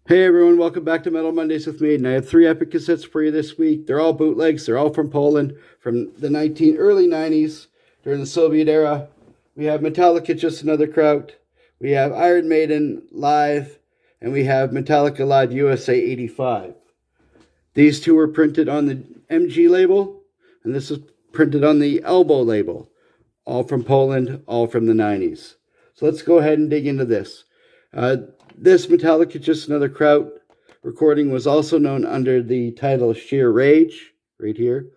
Hey everyone, welcome back to Metal Mondays with me. And I have three epic cassettes for you this week. They're all bootlegs. They're all from Poland, from the early 90s, during the Soviet era. We have Metallica, Just Another Kraut. We have Iron Maiden live, and we have Metallica Live USA 85. These two were printed on the MG label, and this is printed on the Elbow label. All from Poland, all from the 90s. So let's go ahead and dig into this. This Metallica Just Another Kraut recording was also known under the title Sheer Rage, right here,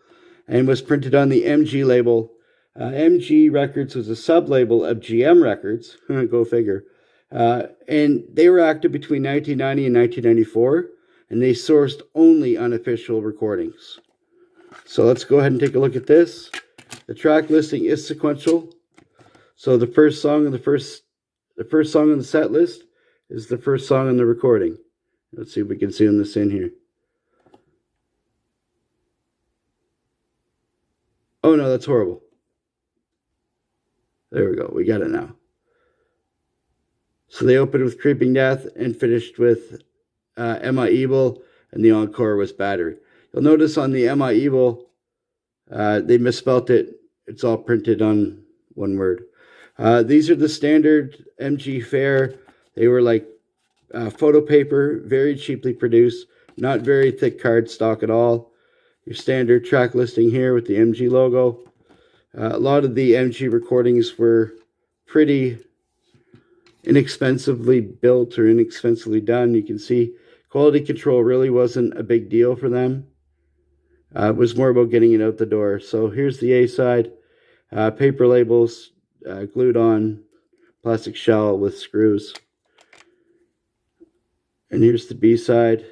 and was printed on the MG label. MG Records was a sub-label of GM Records, go figure, and they were active between 1990 and 1994, and they sourced only unofficial recordings. So let's go ahead and take a look at this. The track listing is sequential, so the first song on the set list is the first song on the recording. Let's see if we can zoom this in here. Oh no, that's horrible. There we go, we got it now. So they opened with Creeping Death and finished with Am I Evil, and the encore was Battery. You'll notice on the Am I Evil, they misspelt it. It's all printed on one word. These are the standard MG fare. They were like photo paper, very cheaply produced, not very thick cardstock at all. Your standard track listing here with the MG logo. A lot of the MG recordings were pretty inexpensively built or inexpensively done. You can see quality control really wasn't a big deal for them. It was more about getting it out the door. So here's the A side. Paper labels glued on, plastic shell with screws. And here's the B side.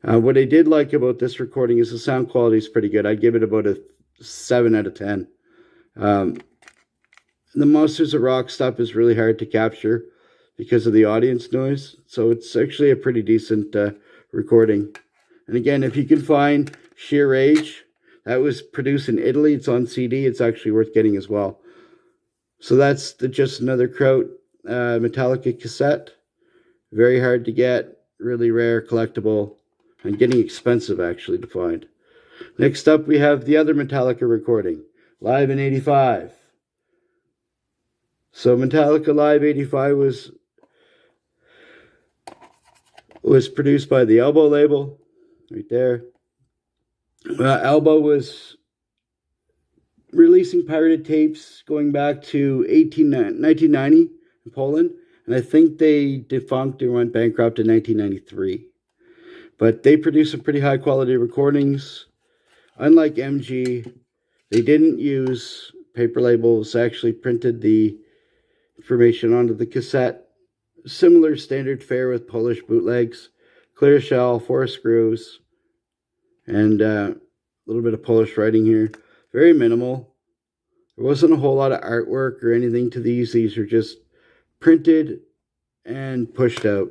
What I did like about this recording is the sound quality is pretty good. I'd give it about a 7 out of 10. The Monsters of Rock stuff is really hard to capture because of the audience noise. So it's actually a pretty decent recording. And again, if you can find Sheer Rage, that was produced in Italy. It's on CD. It's actually worth getting as well. So that's the Just Another Kraut Metallica cassette. Very hard to get, really rare, collectible, and getting expensive actually to find. Next up, we have the other Metallica recording, Live in 85. So Metallica Live 85 was produced by the Elbow label, right there. Elbow was releasing pirated tapes going back to 1990 in Poland. And I think they defunct or went bankrupt in 1993. But they produced some pretty high quality recordings. Unlike MG, they didn't use paper labels. They actually printed the information onto the cassette. Similar standard fare with Polish bootlegs. Clear shell, 4 screws, and a little bit of Polish writing here. Very minimal. There wasn't a whole lot of artwork or anything to these. These are just printed and pushed out.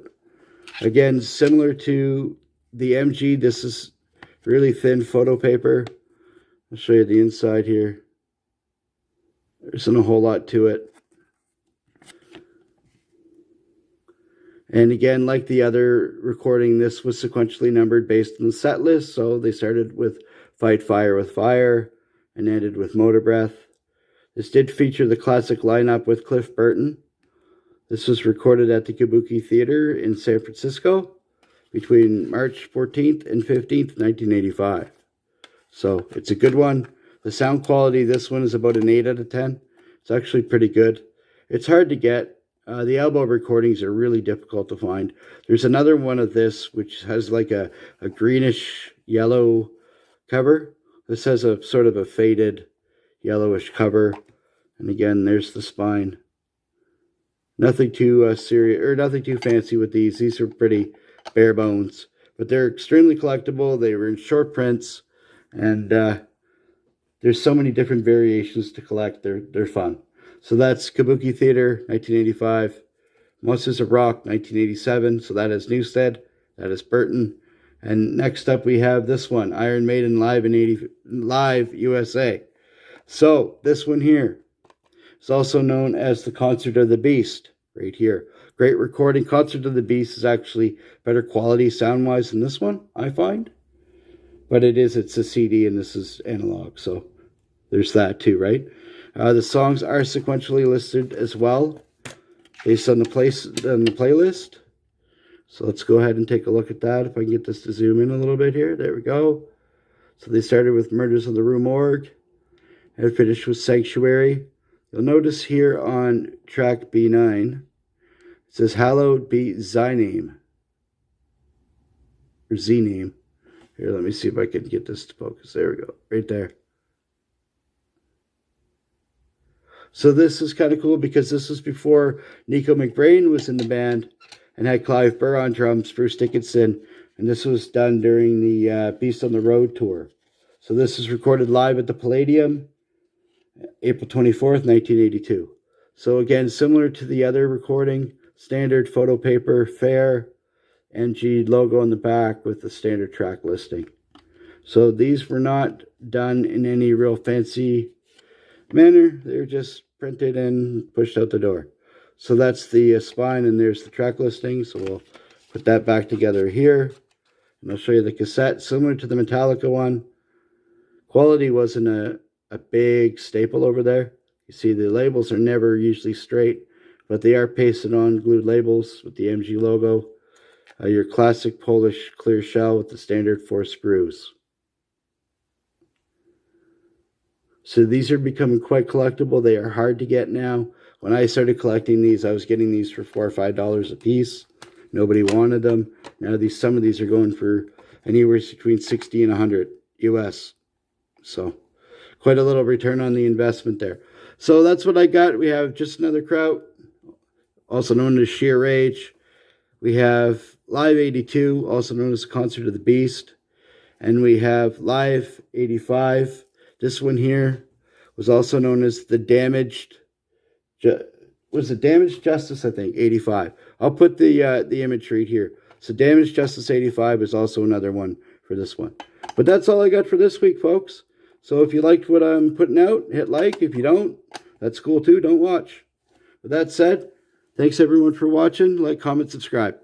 Again, similar to the MG, this is really thin photo paper. I'll show you the inside here. There isn't a whole lot to it. And again, like the other recording, this was sequentially numbered based on the set list. So they started with Fight Fire with Fire and ended with Motor Breath. This did feature the classic lineup with Cliff Burton. This was recorded at the Kabuki Theater in San Francisco between March 14th and 15th, 1985. So it's a good one. The sound quality, this one is about an 8 out of 10. It's actually pretty good. It's hard to get. The Elbow recordings are really difficult to find. There's another one of this which has like a greenish yellow cover. This has a sort of a faded yellowish cover. And again, there's the spine. Nothing too serious or nothing too fancy with these. These are pretty bare bones, but they're extremely collectible. They were in short prints, and there's so many different variations to collect. They're fun. So that's Kabuki Theater, 1985. Monsters of Rock, 1987. So that is Newstead. That is Burton. And next up we have this one, Iron Maiden Live USA. So this one here is also known as the Concert of the Beast. right here. Great recording. Concert of the Beast is actually better quality sound-wise than this one, I find. But it's a CD and this is analog, so there's that too, right? The songs are sequentially listed as well, based on the playlist. So let's go ahead and take a look at that. If I can get this to zoom in a little bit here. There we go. So they started with Murders of the Rue Morgue and finished with Sanctuary. You'll notice here on track B9, it says Hallowed Be Thy Name. Or Z Name. Here, let me see if I can get this to focus. There we go. Right there. So this is kind of cool because this was before Nico McBrain was in the band and had Clive Burr on drums, Bruce Dickinson, and this was done during the Beast on the Road tour. So this is recorded live at the Palladium, April 24th, 1982. So again, similar to the other recording, standard photo paper, fair, MG logo on the back with the standard track listing. So these were not done in any real fancy manner. They were just printed and pushed out the door. So that's the spine, and there's the track listing. So we'll put that back together here. And I'll show you the cassette, similar to the Metallica one. Quality wasn't a big staple over there. You see the labels are never usually straight, but they are pasted on glued labels with the MG logo. Your classic Polish clear shell with the standard 4 screws. So these are becoming quite collectible. They are hard to get now. When I started collecting these, I was getting these for $4 or $5 a piece. Nobody wanted them. Now some of these are going for anywhere between 60 and 100 US. So quite a little return on the investment there. So that's what I got. We have Just Another Kraut, also known as Sheer Rage. We have Live 82, also known as Concert of the Beast. And we have Live 85. This one here was also known as the Damaged Justice, I think, 85. I'll put the image right here. So Damaged Justice 85 is also another one for this one. But that's all I got for this week, folks. So if you liked what I'm putting out, hit like. If you don't, that's cool too. Don't watch. With that said, thanks everyone for watching. Like, comment, subscribe.